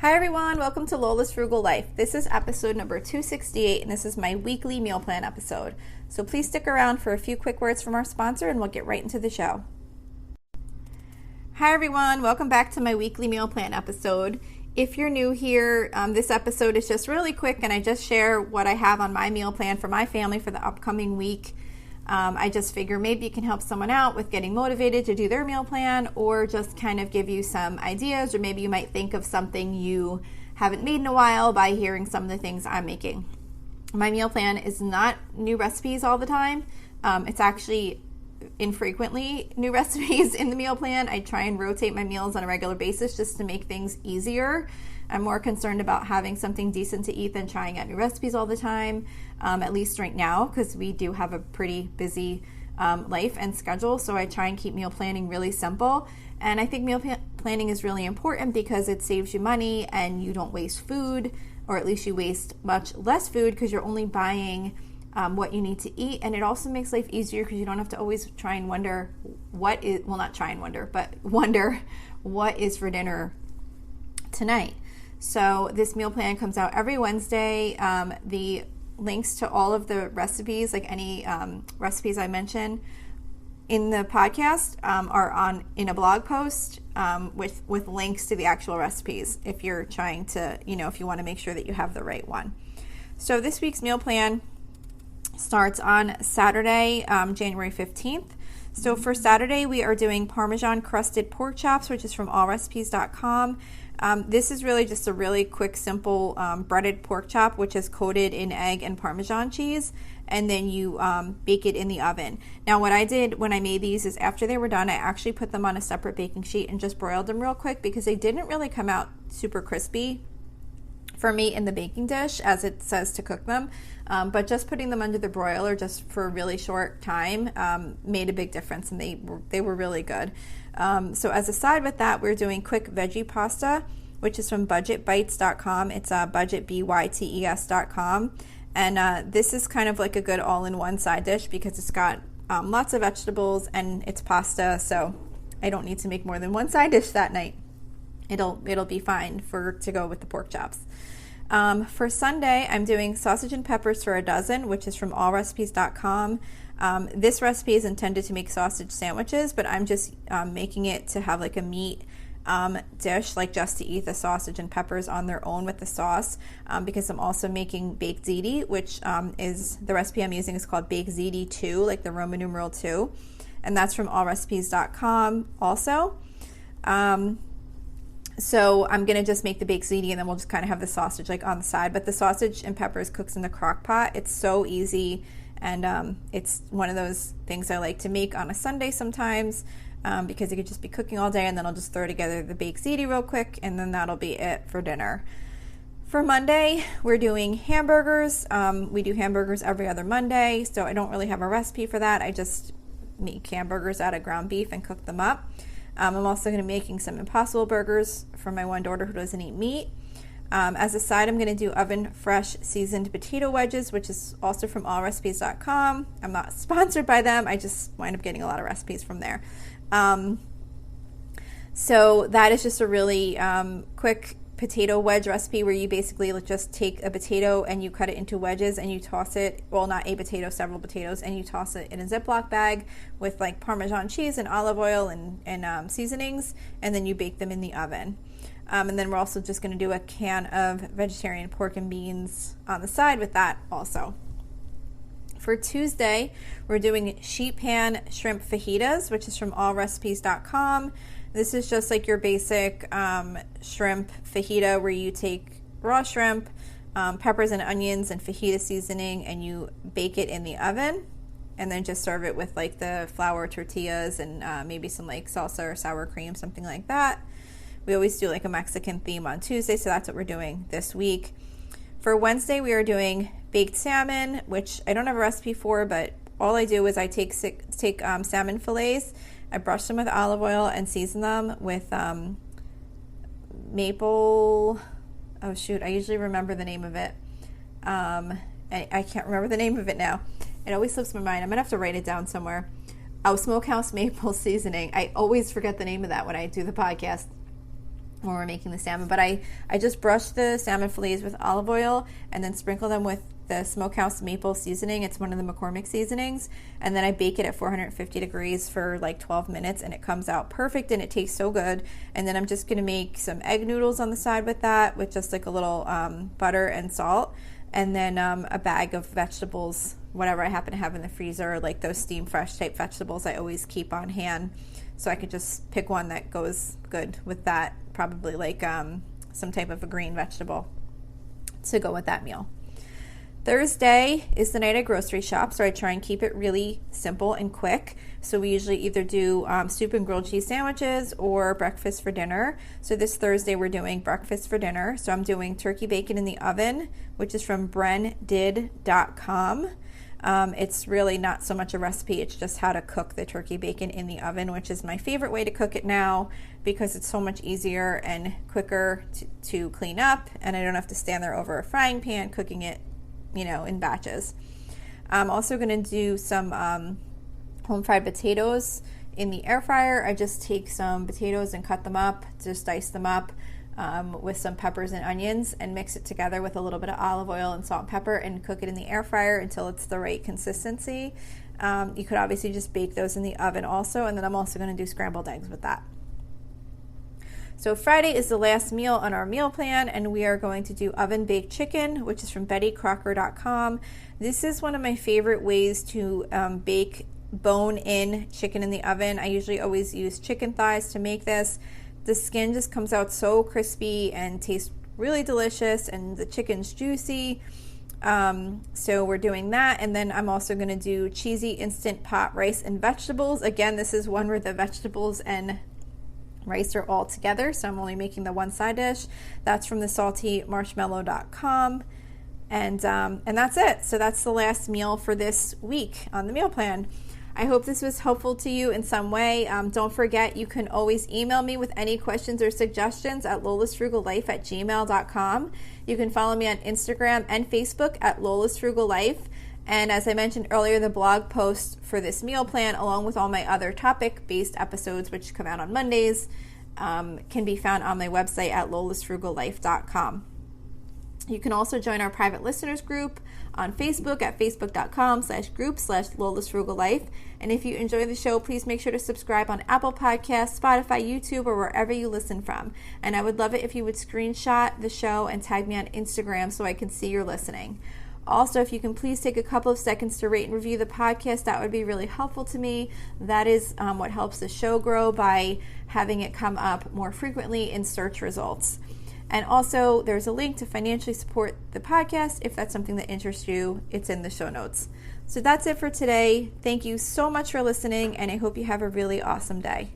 Hi everyone, welcome to Lola's Frugal Life. This is episode number 268 and this is my weekly meal plan episode. So please stick around for a few quick words from our sponsor and we'll get right into the show. Hi everyone, welcome back to my weekly meal plan episode. If you're new here, this episode is just really quick and I just share what I have on my meal plan for my family for the upcoming week. I just figure maybe you can help someone out with getting motivated to do their meal plan or just kind of give you some ideas, or maybe you might think of something you haven't made in a while by hearing some of the things I'm making. My meal plan is not new recipes all the time. It's actually infrequently new recipes in the meal plan. I try and rotate my meals on a regular basis just to make things easier. I'm more concerned about having something decent to eat than trying out new recipes all the time, at least right now, because we do have a pretty busy life and schedule. So I try and keep meal planning really simple. And I think meal planning is really important because it saves you money and you don't waste food, or at least you waste much less food because you're only buying what you need to eat. And it also makes life easier because you don't have to always try and wonder wonder what is for dinner tonight. So this meal plan comes out every Wednesday. The links to all of the recipes, like any recipes I mention in the podcast, are in a blog post with links to the actual recipes if you're trying to, if you want to make sure that you have the right one. So this week's meal plan starts on Saturday, January 15th. So for Saturday, we are doing Parmesan crusted pork chops, which is from allrecipes.com. This is really just a really quick, simple breaded pork chop, which is coated in egg and Parmesan cheese, and then you bake it in the oven. Now, what I did when I made these is after they were done, I actually put them on a separate baking sheet and just broiled them real quick because they didn't really come out super crispy for me in the baking dish as it says to cook them. But just putting them under the broiler just for a really short time made a big difference, and they were really good. So as a side with that, we're doing quick veggie pasta, which is from budgetbytes.com. It's budgetbytes.com. And this is kind of like a good all-in-one side dish because it's got lots of vegetables and it's pasta, so I don't need to make more than one side dish that night. It'll be fine to go with the pork chops. For Sunday, I'm doing sausage and peppers for a dozen, which is from allrecipes.com. This recipe is intended to make sausage sandwiches, but I'm just making it to have like a meat dish, like just to eat the sausage and peppers on their own with the sauce, because I'm also making baked ziti, which is the recipe I'm using is called baked ziti 2, like the Roman numeral 2, and that's from allrecipes.com also. So I'm going to just make the baked ziti and then we'll just kind of have the sausage like on the side. But the sausage and peppers cooks in the crock pot. It's so easy, and it's one of those things I like to make on a Sunday sometimes because you could just be cooking all day, and then I'll just throw together the baked ziti real quick and then that'll be it for dinner. For Monday, we're doing hamburgers. We do hamburgers every other Monday, so I don't really have a recipe for that. I just make hamburgers out of ground beef and cook them up. I'm also going to be making some Impossible burgers for my one daughter who doesn't eat meat. As a side, I'm going to do oven fresh seasoned potato wedges, which is also from allrecipes.com. I'm not sponsored by them. I just wind up getting a lot of recipes from there. So that is just a really quick potato wedge recipe where you basically just take a potato and you cut it into wedges and you toss it, well, not a potato, several potatoes, and you toss it in a Ziploc bag with like Parmesan cheese and olive oil and seasonings, and then you bake them in the oven. And then we're also just going to do a can of vegetarian pork and beans on the side with that also. For Tuesday, we're doing sheet pan shrimp fajitas, which is from allrecipes.com. This is just like your basic shrimp fajita where you take raw shrimp, peppers and onions and fajita seasoning, and you bake it in the oven and then just serve it with like the flour tortillas and maybe some like salsa or sour cream, something like that. We always do like a Mexican theme on Tuesday, so that's what we're doing this week. For Wednesday, we are doing baked salmon, which I don't have a recipe for, but all I do is I take salmon fillets, I brush them with olive oil and season them with maple, I usually remember the name of it. I can't remember the name of it now. It always slips my mind. I'm going to have to write it down somewhere. Smokehouse maple seasoning. I always forget the name of that when I do the podcast. when we're making the salmon. But I just brush the salmon fillets with olive oil and then sprinkle them with the Smokehouse Maple seasoning. It's one of the McCormick seasonings. And then I bake it at 450 degrees for like 12 minutes and it comes out perfect and it tastes so good. And then I'm just going to make some egg noodles on the side with that, with just like a little butter and salt. And then a bag of vegetables, whatever I happen to have in the freezer, like those steam fresh type vegetables I always keep on hand. So I could just pick one that goes good with that, probably like some type of a green vegetable to go with that meal. Thursday is the night I grocery shop, so I try and keep it really simple and quick. So we usually either do soup and grilled cheese sandwiches or breakfast for dinner. So this Thursday we're doing breakfast for dinner. So I'm doing turkey bacon in the oven, which is from brendid.com. It's really not so much a recipe, it's just how to cook the turkey bacon in the oven, which is my favorite way to cook it now because it's so much easier and quicker to clean up, and I don't have to stand there over a frying pan cooking it, in batches. I'm also going to do some home fried potatoes in the air fryer. I just take some potatoes and cut them up, just dice them up with some peppers and onions and mix it together with a little bit of olive oil and salt and pepper and cook it in the air fryer until it's the right consistency. You could obviously just bake those in the oven also, and then I'm also going to do scrambled eggs with that. So Friday is the last meal on our meal plan, and we are going to do oven baked chicken, which is from BettyCrocker.com. This is one of my favorite ways to bake bone-in chicken in the oven. I usually always use chicken thighs to make this. The skin just comes out so crispy and tastes really delicious, and the chicken's juicy. So we're doing that, and then I'm also going to do cheesy instant pot rice and vegetables. Again, this is one where the vegetables and rice are all together, so I'm only making the one side dish. That's from the saltymarshmallow.com, and that's it. So that's the last meal for this week on the meal plan. I hope this was helpful to you in some way. Don't forget, you can always email me with any questions or suggestions at lolasfrugallife@gmail.com. You can follow me on Instagram and Facebook at lolasfrugallife. And as I mentioned earlier, the blog post for this meal plan, along with all my other topic-based episodes, which come out on Mondays, can be found on my website at lolasfrugallife.com. You can also join our private listeners group on Facebook at facebook.com/group/lolasfrugallife. And if you enjoy the show, please make sure to subscribe on Apple Podcasts, Spotify, YouTube, or wherever you listen from. And I would love it if you would screenshot the show and tag me on Instagram so I can see you're listening. Also, if you can please take a couple of seconds to rate and review the podcast, that would be really helpful to me. That is what helps the show grow, by having it come up more frequently in search results. And also, there's a link to financially support the podcast. If that's something that interests you, it's in the show notes. So that's it for today. Thank you so much for listening, and I hope you have a really awesome day.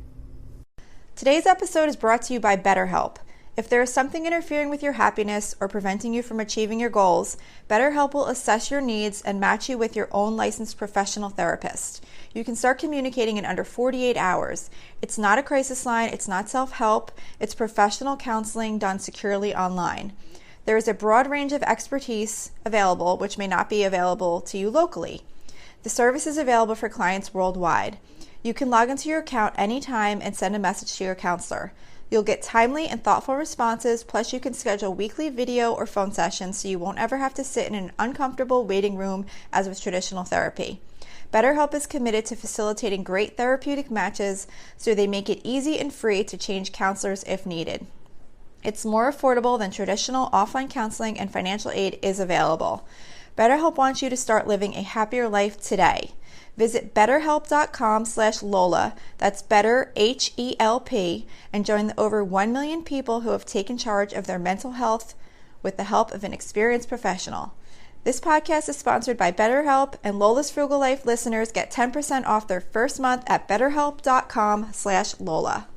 Today's episode is brought to you by BetterHelp. If there is something interfering with your happiness or preventing you from achieving your goals, BetterHelp will assess your needs and match you with your own licensed professional therapist. You can start communicating in under 48 hours. It's not a crisis line, it's not self-help, it's professional counseling done securely online. There is a broad range of expertise available, which may not be available to you locally. The service is available for clients worldwide. You can log into your account anytime and send a message to your counselor. You'll get timely and thoughtful responses, plus you can schedule weekly video or phone sessions so you won't ever have to sit in an uncomfortable waiting room as with traditional therapy. BetterHelp is committed to facilitating great therapeutic matches, so they make it easy and free to change counselors if needed. It's more affordable than traditional offline counseling, and financial aid is available. BetterHelp wants you to start living a happier life today. Visit betterhelp.com/Lola, that's better HELP, and join the over 1 million people who have taken charge of their mental health with the help of an experienced professional. This podcast is sponsored by BetterHelp, and Lola's Frugal Life listeners get 10% off their first month at betterhelp.com/Lola.